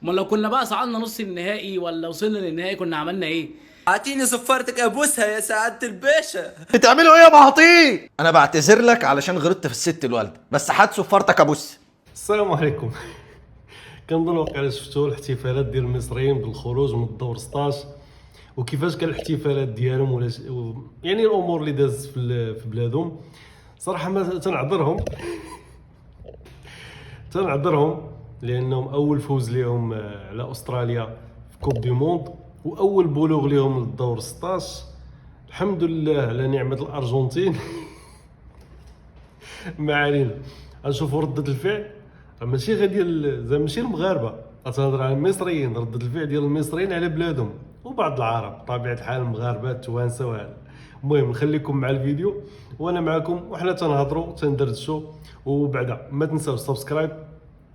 امال لو كنا بقى صعدنا نص النهائي ولا وصلنا للنهائي كنا عملنا ايه؟ اعطيني صفارتك ابوسها يا سعادة الباشا. بتعملوا ايه يا مهاطين؟ انا بعتذر لك علشان غلطت في الست الوالده، بس هات صفارتك ابوس. السلام عليكم. كنظن واقيلا شفتوا الاحتفالات ديال المصريين بالخروج من الدور 16 وكيفاش كان الاحتفالات ديالهم ولا يعني الامور اللي دازت في بلادهم. صراحه ما تنعذرهم لانهم اول فوز ليهم على استراليا في كوب دي موند واول بلوغ ليهم للدور 16. الحمد لله على نعمه الارجنتين. ما علينا، غنشوفوا ردة الفعل ماشي غير ديال زعما ماشي المغاربه، غتهضر على المصريين، ردة الفعل ديال المصريين على بلادهم وبعض العرب بطبيعه الحال، المغاربه التوانسه وهذا. المهم نخليكم مع الفيديو وانا معكم وحنا تنهضروا تندردشوا، وبعدا ما تنساوش سبسكرايب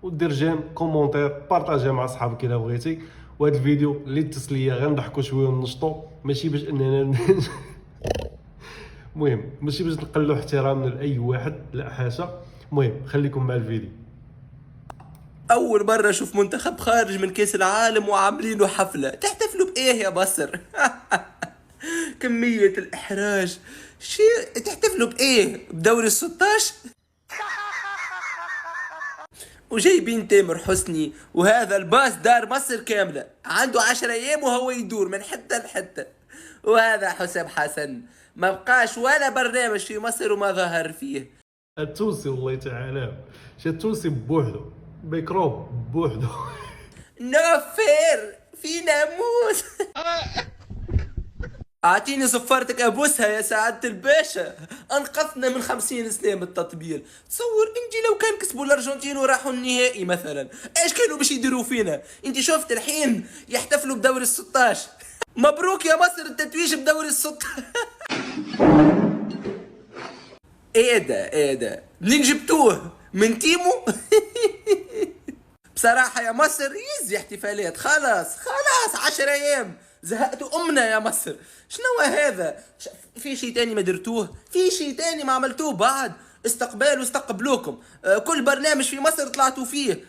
ودير جيم كومونتير بارطاجي مع صحابك الا بغيتي. وهذا الفيديو للتسليه غنضحكوا شويه وننشطوا، ماشي باش اننا المهم ماشي باش نقلوا احترامنا لاي واحد، لا حاشا. المهم خليكم مع الفيديو. اول مرة اشوف منتخب خارج من كاس العالم وعاملينه حفلة. تحتفلوا بايه يا مصر؟ كمية الاحراج. تحتفلوا بايه؟ بدوري ال16؟ وجايبين تامر حسني وهذا الباص دار مصر كاملة، عنده 10 ايام وهو يدور من حتة لحتة. وهذا حسام حسن ما بقاش ولا برنامج في مصر وما ظهر فيه. التونسي والله تعالى، شي التونسي بوحدو، ميكروب بوحدو. نوفير في ناموس. اعطيني صفارتك ابوسها يا سعادة الباشا. انقذنا من 50 سنة من التطبيل. تصور انتي لو كان كسبوا الارجنتين وراحوا النهائي مثلا، ايش كانوا باش يديروا فينا؟ انتي شفت الحين يحتفلوا بدوري ال16. مبروك يا مصر التتويج بدوري ال16. ايه ده منين جبتوه؟ من تيمو؟ بصراحة يا مصر يزي احتفالات، خلاص 10 ايام زهقتوا امنا يا مصر. شنو هذا؟ في شيء تاني ما درتوه؟ في شيء تاني ما عملتوه بعد؟ استقبال واستقبلوكم، كل برنامج في مصر طلعتوا فيه.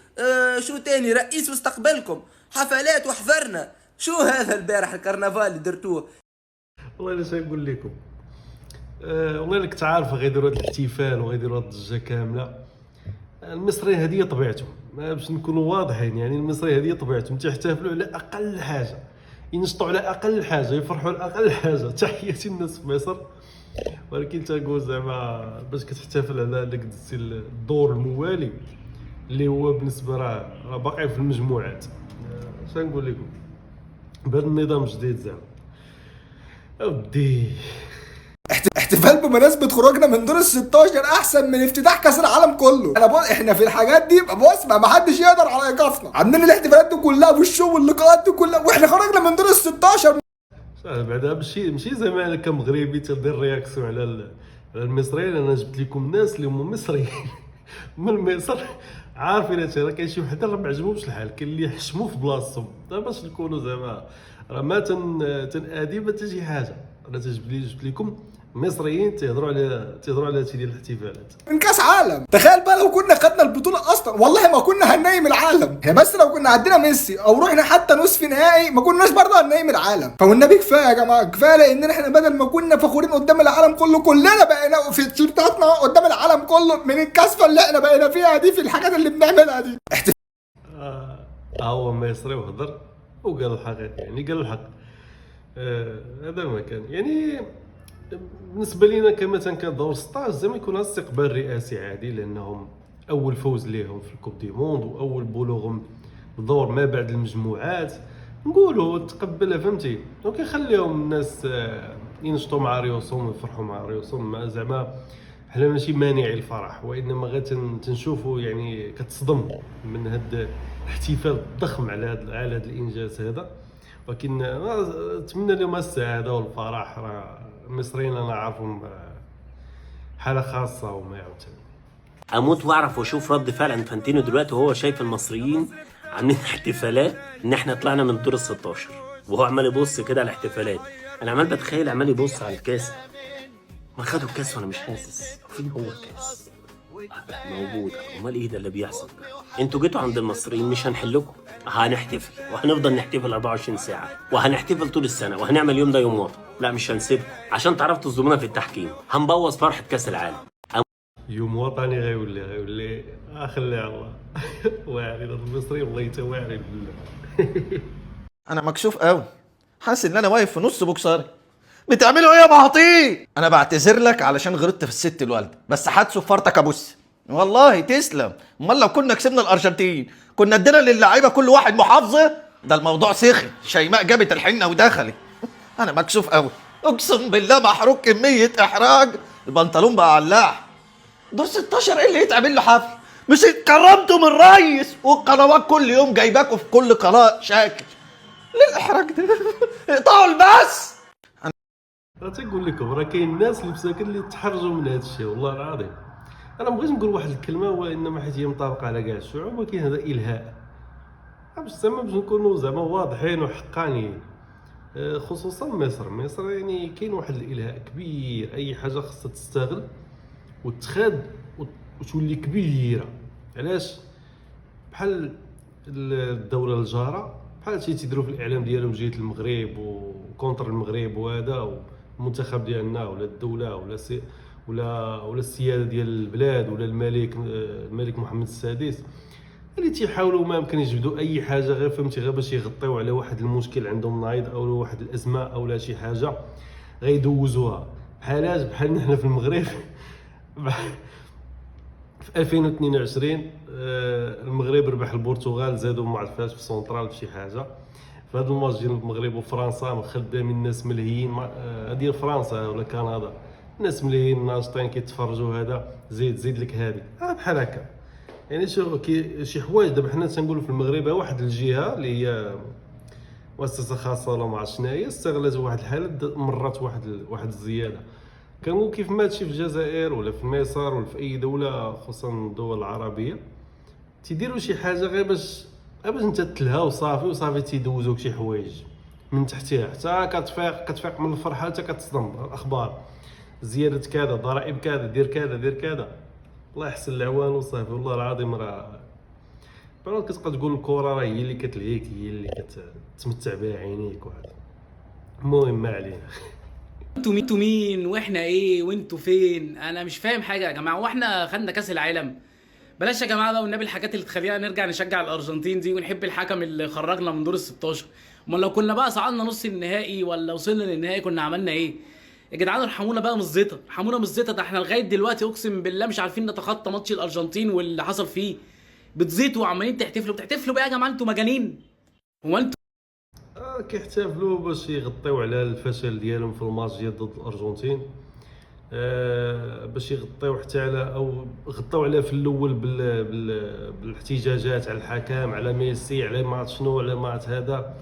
شو تاني؟ رئيس واستقبلكم، حفلات وحضرنا. شو هذا البارح الكرنفال اللي درتوه؟ والله الا نقول لكم، والله الا كنت عارف غيديروا هذا الاحتفال وغيديروا هذه الضجه كامله. المصريين هذه طبيعتهم، ما باش نكونوا واضحين، يعني المصريين هذه طبيعتهم تحتفلوا على اقل حاجه، ينشطوا على اقل حاجه، يفرحوا على اقل حاجه. تحياتي الناس في مصر. ولكن تنقول زعما باش كتحتفل على داك الدور الموالي اللي هو بالنسبه راه باقي في المجموعات. اش نقول لكم بهذا النظام الجديد زعما اودي. احتفال بمناسبة خروجنا من دور ال 16 احسن من افتتاح كاس العالم كله. انا بص، احنا في الحاجات دي بص ما حدش يقدر على ايقافنا. عندنا الاحتفالات دي كلها والشو واللقاءات دي كلها واحنا خرجنا من دور ال 16. بعدا ماشي زعما انا كمغربي تدير رياكسيون على المصريين. انا جبت لكم ناس اللي هما مصريين من مصر عارفين هادشي. راه كاين شي وحده راه ما عجبهمش الحال، كاين اللي يحشموا في بلاصتهم. باش نكونوا زعما راه ما تنادي ما حتى شي حاجه. انا جبت لكم مصريين تهضروا على هادشي ديال الاحتفالات من كاس عالم. تخيل بقى لو كنا خدنا البطوله اصلا، والله ما كنا هننيم العالم. هي بس لو كنا عدينا ميسي او رحنا حتى نصف نهائي ما كناش برضه هننيم العالم. فالنبي كفايه يا جماعه، كفايه، لان احنا بدل ما كنا فخورين قدام العالم كله، كلنا بقينا في تيشيرتاتنا قدام العالم كله من الكثفه اللي احنا بقينا فيها دي في الحاجات اللي بنعملها دي. هو مصري وهضر وقال الحقيقه، يعني قال الحق. هذا ما كان يعني بالنسبه لينا كمثلا كان دور 16 زعما يكون استقبال رئاسي عادي، لانهم اول فوز ليهم في الكوب دي موند واول بلوغهم بدور ما بعد المجموعات. نقولوا تقبلها فهمتي، ولكن خليهم الناس ينشطوا مع ريوسهم ويفرحوا مع ريوسهم. زعما حنا ماشي مانعي الفرح، وانما غير تنشوفوا يعني كتصدم من هذا الاحتفال الضخم على هذا الانجاز هذا. ولكن نتمنى لهم السعاده والفرح. راه المصريين انا عارفهم حاله خاصه وما يعاودوا. اموت واعرف واشوف رد فعل انفانتينو دلوقتي وهو شايف المصريين عاملين احتفالات ان احنا طلعنا من دور ال 16 وهو عمال يبص كده على الاحتفالات. انا عمال بتخيل عمال يبص على الكاس، ما خدوا الكاس وانا مش حاسس فين هو الكاس. موجودة. امال ايه ده اللي بيحصل ده؟ انتوا جيتوا عند المصريين مش هنحلكم، هنحتفل وهنفضل نحتفل 24 ساعة وهنحتفل طول السنة وهنعمل اليوم ده يوم وطن. لا مش هنسيبكم عشان تعرفوا تظلمونا في التحكيم، هنبوظ فرحة كأس العالم. يوم وطني غيولي خلي على الله. واعرين هذا المصري والله تا واعرين بالله. انا مكسوف قوي، حاسس ان انا واقف في نص بوكساري. بتعملوا ايه يا مهاطين؟ انا بعتذر لك علشان غلطت في الست الوالده، بس حادثه في فرتك ابوس. والله تسلم. امال لو كنا كسبنا الارجنتين كنا ادينا للعيبه كل واحد محافظه؟ ده الموضوع سخن. شيماء جابت الحنه ودخلت. انا مكسوف قوي، اقسم بالله محروق كميه احراج. البنطلون بقى علاح. دور 16 ايه اللي يتعمل له حفل؟ مش اتكرمتوا من الريس والقنوات كل يوم جايباكوا في كل قناه شاكل. ليه الاحراج ده؟ اقطعوا البث. راه تنقول لكم راه كاين ناس اللي مساكن اللي تحرجوا من هذا الشيء والله العظيم. انا ما بغيتش نقول واحد الكلمه وانما حيت هي مطابقه على كاع الشعوب، ولكن هذا الهاء باش زعما باش نكونوا زعما واضحين وحقانيين. خصوصا مصر يعني كاين واحد الالهاء كبير، اي حاجه خاصها تستغل وتخاد وتولي كبيره. علاش؟ بحال الدوله الجاره بحال شي تيديروا في الاعلام ديالهم جهه المغرب وكونتر المغرب وهذا المنتخب ديالنا ولا الدوله ولا السياده ديال البلاد ولا الملك محمد السادس، اللي تيحاولوا ما يمكن يجبدوا اي حاجه غير فهمتي غير باش يغطيو على واحد المشكل عندهم نايض او واحد الازمه او لا شي حاجه غيدوزوها. بحال نحن في المغرب. في 2022 المغرب ربح البرتغال، زادوا ما عرفاش في سونترال بشي حاجه. في هذا الماتش ديال المغرب وفرنسا خدامين الناس ملهيين ديال فرنسا ولا كندا، الناس ملهيين ناشطين كيتفرجوا. هذا زيد لك هذه بحال هكا. يعني شي حوايج دابا حنا تنقولوا في المغرب واحد الجهه اللي هي مؤسسه خاصه ولا ما عرفت شناهي استغلت واحد الحاله مرات واحد الزياده. كنقول كيف ما هادشي في الجزائر ولا في مصر ولا في اي دوله خصوصا الدول العربيه تيديروا شي حاجه غير باش انت تلها وصافي تيدوزوك شي حوايج من تحتها حتى كتفيق من الفرحه حتى كتصدم. الاخبار زياده كذا، ضرائب كذا، دير كذا. الله يحسن العوان وصافي. والله العظيم راه بعد كتبقى تقول الكره راه هي اللي كتلهيك، هي اللي كتمتع بها عينيك وهذا. المهم ما علينا. انتوا مين واحنا ايه وانتوا فين؟ انا مش فاهم حاجه يا جماعه. واحنا خدنا كاس العالم؟ بلاش يا جماعه بقى والنبي الحاجات اللي تخلينا نرجع نشجع الارجنتين دي ونحب الحكم اللي خرجنا من دور ال16. امال لو كنا بقى صعدنا نص النهائي ولا وصلنا للنهائي كنا عملنا ايه؟ يا جدعان ارحمونا بقى من الزيطه، ارحمونا من الزيطه. ده احنا لغايه دلوقتي اقسم بالله مش عارفين نتخطى ماتش الارجنتين واللي حصل فيه. بتزيطوا وعمالين بتحتفلوا بقى يا جماعه؟ انتوا مجانين. هو انتوا كيحتفلوا باش يغطيو على الفشل ديالهم في الماتش ديال ضد الارجنتين، باش يغطيو حتى على او غطاو على في الاول بالاحتجاجات على الحكام، على ميسي، على ما شنو، على ما هذا.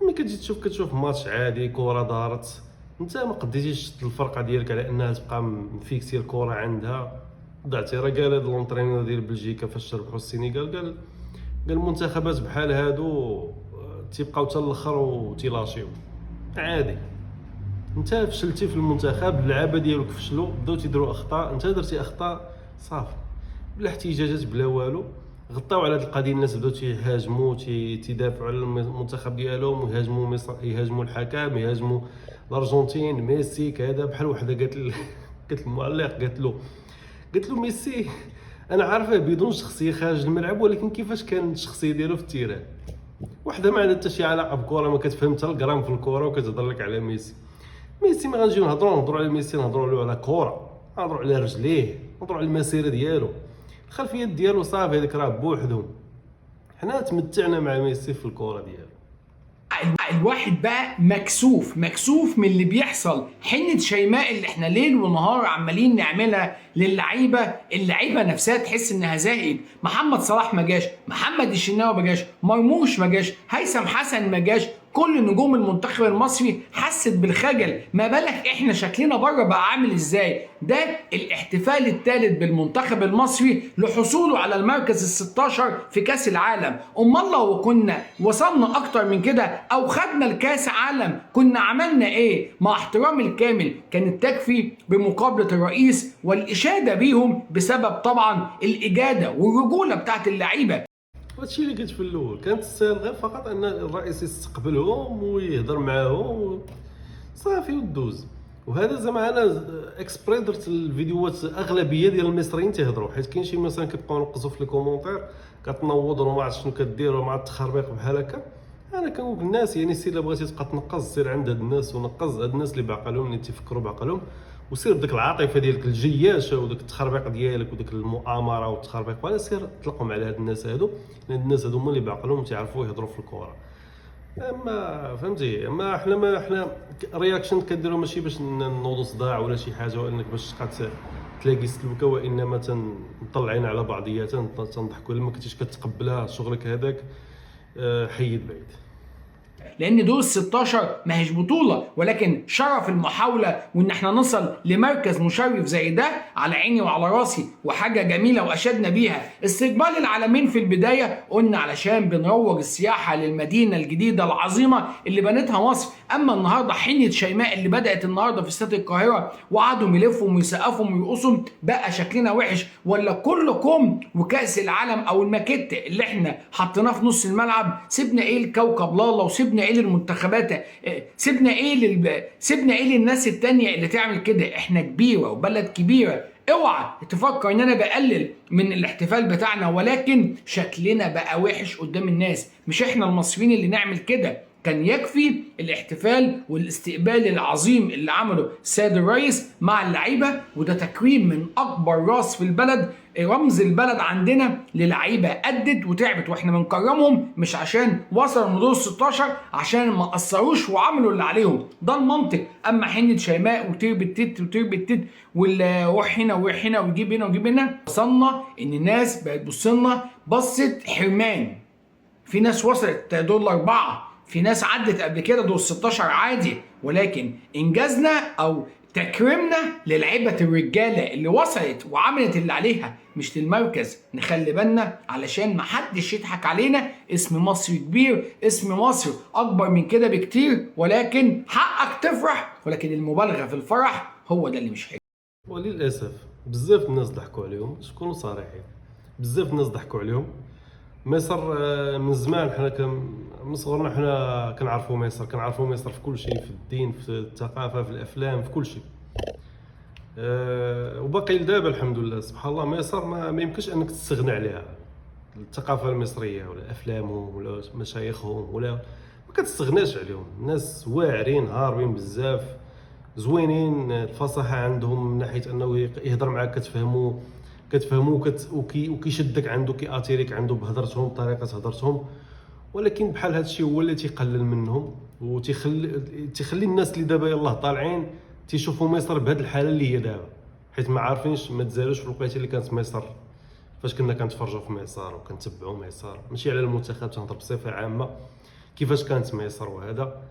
ملي كتجي كتشوف ماتش عادي كره دارت، انت ما قديتيش الفرقه ديالك على انها تبقى مفيكسي الكره عندها. ضعتي. راه قال هذا لونطرينور ديال بلجيكا فاش ربحوا السينيغال، قال المنتخبات بحال هادو تيبقاو حتى الاخر وتيلاشيو عادي. انت فشلتي في المنتخب، اللعابه ديالك فشلوا، بداو تيديروا اخطاء، انت درتي اخطاء صافي بلا احتجاجات بلا والو. غطاو على هذه القضيه، الناس بداو تيهاجموا تيدافعوا على المنتخب ديالهم ويهاجموا مصر، يهاجموا الحكام، يهاجموا الارجنتين، ميسي كذا. بحال وحده قالت المعلق قالت له ميسي انا عارفه بدون شخصيه خارج الملعب، ولكن كيفاش كانت الشخصيه ديالو في التيران؟ وحده ما عندها حتى شي علاقه بالكره، ما كتفهم حتى الجرام في الكره وكتهضر لك على ميسي. ما غنجيو نهضروا على ميسي، نهضروا على كره، نهضروا على رجليه، نهضروا على المسيره ديالو، الخلفيات ديالو صافي. هذيك راه بوحدهم. حنا تمتعنا مع ميسي في الكره ديالو. الواحد بقى مكسوف من اللي بيحصل. حنة شيماء اللي احنا ليل ونهار عمالين نعملها للعيبه، اللعيبه نفسها تحس انها زهقت. محمد صلاح ما جاش، محمد الشناوي ما جاش، مرموش ما جاش، هيثم حسن ما جاش، كل نجوم المنتخب المصري حست بالخجل، ما بالك احنا شكلنا بره بقى عامل ازاي. ده الاحتفال الثالث بالمنتخب المصري لحصوله على المركز ال16 في كاس العالم. امال لو كنا وصلنا اكتر من كده او خدنا الكاس عالم كنا عملنا ايه؟ مع احترامي الكامل كانت تكفي بمقابله الرئيس والاشاده بيهم بسبب طبعا الاجاده والرجوله بتاعت اللعيبه. هادشي اللي قلت في الاول، كانت تستاهل غير فقط ان الرئيس يستقبلهم ويهضر معاهم صافي ودوز. وهذا زعما انا اكسبري درت الفيديوهات اغلبيه ديال المصريين تيهضروا، حيت كاين شي مثلا كيبقاو ينقصوا في الكومونتير كتنوض وما عرفت شنو كدير ومع التخربيق بحال هكا. انا كنقول للناس يعني سير بغيتي تبقى تنقص سير عند هاد الناس ونقص هاد الناس اللي بعقلهم اللي تيفكروا بعقلهم، وسير بديك العاطفه ديالك الجياشه وداك التخربيق ديالك وداك المؤامره والتخربيق ولا سير طلقهم على هاد الناس هادو، لان الناس هادو هما اللي بعقلهم تيعرفوا يهضروا في الكره. اما فهمتي، اما حنا ما حنا رياكشن كديروا ماشي باش نوضوا صداع ولا شي حاجه، وانك باش تبقى تلاقي سلوكه، وانما تنطلعين على بعضياتنا تنضحكوا. لما كنتيش كتقبلها شغلك هذاك حيد بعيد. لان دور ال16 ما هيش بطوله ولكن شرف المحاوله، وان احنا نصل لمركز مشرف زي ده على عيني وعلى راسي وحاجه جميله واشدنا بيها. استقبال العالمين في البدايه قلنا علشان بنروج السياحه للمدينه الجديده العظيمه اللي بنتها مصر. اما النهارده حنه شيماء اللي بدات النهارده في استاد القاهره وقعدوا يلفوا ويسقفوا ويرقصوا، بقى شكلنا وحش ولا كلكم؟ وكاس العالم او الماكيت اللي احنا حطيناه في نص الملعب سيبنا ايه الكوكب لالا وسيبنا ايه للمنتخبات؟ سيبنا ايه للناس التانية اللي تعمل كده؟ احنا كبيره وبلد كبيره. اوعى تفكر ان انا بقلل من الاحتفال بتاعنا، ولكن شكلنا بقى وحش قدام الناس. مش احنا المصريين اللي نعمل كده، كان يكفي الاحتفال والاستقبال العظيم اللي عمله السيد الرئيس مع اللعيبه، وده تكريم من اكبر راس في البلد، رمز البلد عندنا للعيبه ادت وتعبت، واحنا بنكرمهم مش عشان وصلوا من دور 16، عشان ما قصروش وعملوا اللي عليهم. ده المنطق. اما حنه شيماء وتير بالتت وروح هنا وروح هنا ويجيب هنا ويجيب هنا، وصلنا ان الناس بقت تبص لنا بصه حرمان. في ناس وصلت دور الاربعه، في ناس عدت قبل كده دور 16 عادي، ولكن انجازنا او تكريمنا للعيبه الرجاله اللي وصلت وعملت اللي عليها مش للمركز. نخلي بالنا علشان محدش يضحك علينا. اسم مصر كبير، اسم مصر اكبر من كده بكتير، ولكن حقك تفرح، ولكن المبالغه في الفرح هو ده اللي مش حلو. وللاسف بزاف الناس ضحكوا عليهم، باش نكونوا صريحين، بزاف الناس ضحكوا عليهم. مصر من زمان حنا من صغرنا حنا كنعرفوا مصر، كنعرفوا مصر في كل شيء، في الدين، في الثقافه، في الافلام، في كل شيء. وباقي لدابا الحمد لله سبحان الله. مصر ما يمكنش انك تستغنى عليها، الثقافه المصريه ولا افلامهم ولا مشايخهم ولا ما كتستغناش عليهم. الناس واعرين هاربين بزاف، زوينين، الفصاحه عندهم من ناحيه انه يهضر معاك كتفهمو وكيشدك عنده، كياتيريك عنده بهضرتهم بطريقه هضرتهم. ولكن بحال هذا الشيء هو اللي تيقلل منهم وتيخلي الناس اللي دابا يلاه طالعين تيشوفوا مصر بهذه الحاله اللي هي دابا، حيت ما عارفينش ما تزالوش في الوقيته اللي كانت مصر فاش كنا كنتفرجوا في مصر وكنتبعوا مصر، ماشي على المنتخب، تنهضر بصفه عامه كيفاش كانت مصر. وهذا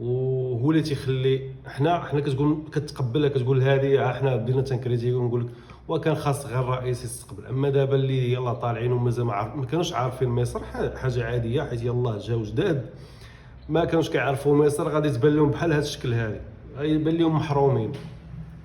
وهو اللي تيخلي حنا كتقبلها، كتقول هذه حنا بدينا تنكريتيكو ونقول لك وكان خاص غير الرئيس يستقبل. اما دابا اللي يلا طالعين ومازال ما كانوش عارفين مصر، حاجه عاديه، حيت يلاه جاو جداد ما كانوش كيعرفوا مصر، غادي تبان لهم بحال هذا الشكل هذه، غيبان لهم محرومين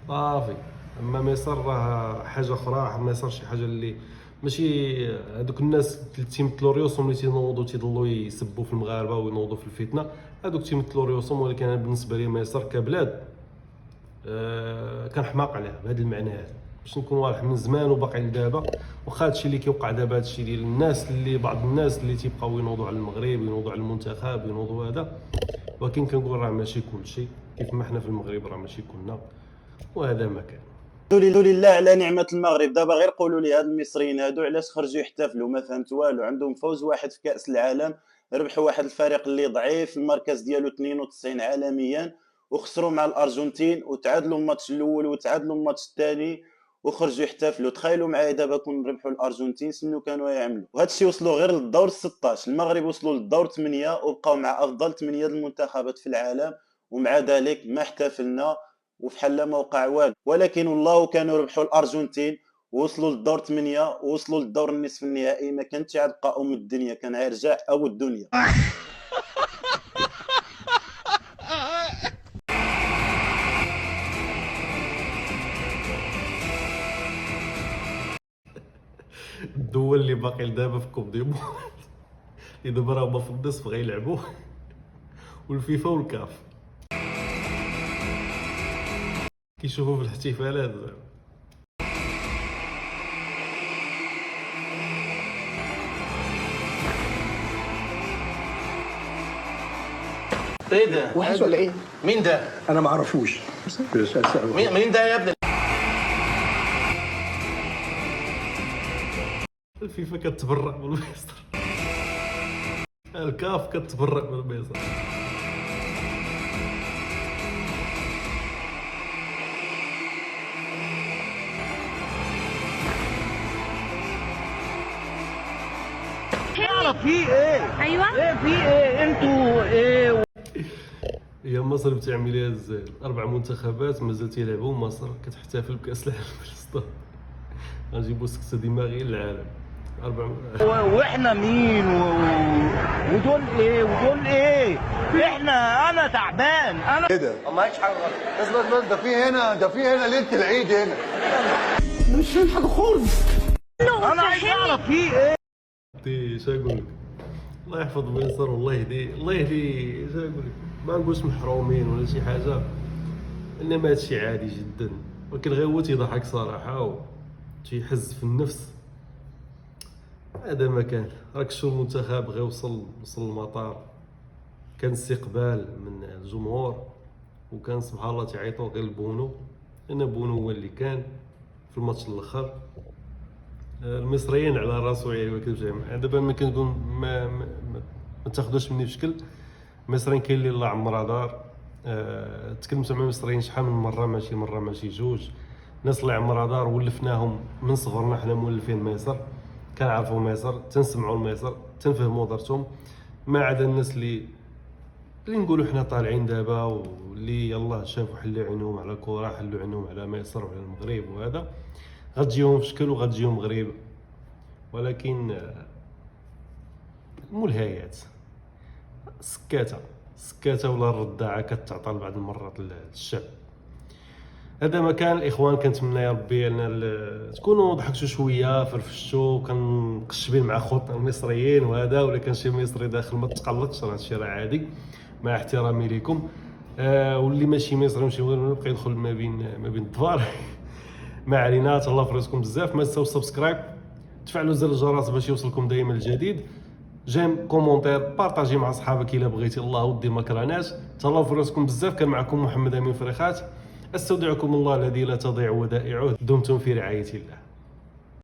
صافي. اما مصر راه حاجه اخرى، مصر شي حاجه اللي ماشي هذوك الناس اللي تيمثلوا ريوسهم اللي تينوضوا تيضلوا يسبوا في المغاربه وينوضوا في الفتنه، هذوك تيمثلوا ريوسهم. ولكن انا بالنسبه لي مصر كبلاد كنحماق عليها بهذا المعنى هذا، باش نكون واضح من زمان وباقي لدابا. واخا هادشي اللي كيوقع دابا هادشي ديال الناس اللي بعض الناس اللي تيبقاو ينوضوا على المغرب وينوضوا على المنتخب وينوضوا هذا، ولكن كنقول راه ماشي كلشي كيف ما حنا في المغرب راه ماشي كلنا، وهذا ما كان. الحمد لله على نعمة المغرب. دابا غير قولوا لي هاد المصريين هادو علاش خرجوا يحتفلوا؟ ما فهمت والو. عندهم فوز واحد في كأس العالم، ربحوا واحد الفريق اللي ضعيف، المركز ديالو 92 عالميا، وخسروا مع الارجنتين وتعادلوا الماتش الاول وتعادلوا الماتش الثاني، وخرجوا يحتفلوا. تخيلوا معايا دابا كون ربحوا الارجنتين شنو كانوا يعملوا. وهذا الشيء وصلوا غير للدور 16. المغرب وصلوا للدور 8 وبقاو مع افضل 8 المنتخبات في العالم، ومع ذلك ما احتفلنا وفحال ما وقع والو. ولكن والله كانوا ربحوا الارجنتين ووصلوا للدور 8 ووصلوا للدور النصف النهائي. ما كانتش عاد بقى الدنيا، كان غيرجع او الدنيا. الدول اللي باقي لدابا في كوب دي موند اللي دابا راه هما في النصف غيلعبوا والفيفا والكاف كيشوفوا في الاحتفالات زعما. ايه ده؟ وحش ولا ايه؟ مين ده؟ انا ما اعرفوش. مين ده يا ابني؟ الفيفا كتبرع من مصر، الكاف كتبرع من مصر. هي مصر بتعملها ازاي؟ 4 منتخبات مازال تيلعبوا، مصر كتحتفل بكاس العالم في الاسطاد. غنجيبو سكتة دماغي للعالم. واحنا مين ودول ايه ودول ايه؟ انا تعبان. انا ايه ده؟ ما عادش حاجه غلط. بس ده في هنا ليله العيد هنا. مش فاهم حاجه خالص. انا عايز اعرف في ايه. دي شا نقول لك، الله يحفظ ميسر والله يهديه، الله يهديه. شا نقول لك، ما نقولش محرومين ولا شي حاجه، انما هادشي عادي جدا. ولكن غير هو تيضحك صراحه و تيحز في النفس. هذا ما كان. راك شو المنتخب غير وصل المطار، كان استقبال من الجمهور، وكان سبحان الله تعيطوا غير لبونو، لان بونو هو اللي كان في الماتش الاخر. المصريين على راسو يعني ما كذبش. دابا ما كنقول ما تاخذوش مني بشكل. المصريين كاين اللي الله عمرها دار. تكلمت مع المصريين شحال من مره، ماشي مره ماشي جوج. الناس اللي عمرها دار ولفناهم من صغرنا، حنا مولفين مصر، كنعرفوا مصر، تنسمعوا مصر، تنفهموا درتهم. ما عدا الناس اللي نقولوا حنا طالعين دابا واللي يلاه شافوا حلوا عينهم على كره، حلوا عينهم على مصر وعلى المغرب، وهذا غتجيهم في شكل وغتجيهم غريبه. ولكن ملهيات سكاته ولا الرداعه كتعطى بعض المرات للشعب. هذا مكان الاخوان. كنتمنى يا ربي ان تكونوا ضحكتوا شويه، فرفشتوا، كنقشبين مع خوتنا المصريين وهذا. ولا كان شي مصري داخل ما تقلقش، راه هادشي راه عادي مع احترامي لكم. واللي ماشي مصري ماشي غير يبقى يدخل ما بين الدفار. ما علينا. تهلاو في راسكم بزاف. ما تنساوش سبسكرايب، تفعلوا زر الجرس باش يوصلكم دائما الجديد. جيم، كومونتير، بارطاجي مع صحابك الا بغيتي. الله ودي ما كرهناش. تهلاو في راسكم بزاف. كان معكم محمد امين فريخات. استودعكم الله الذي لا تضيع ودائعه. دمتم في رعايه الله.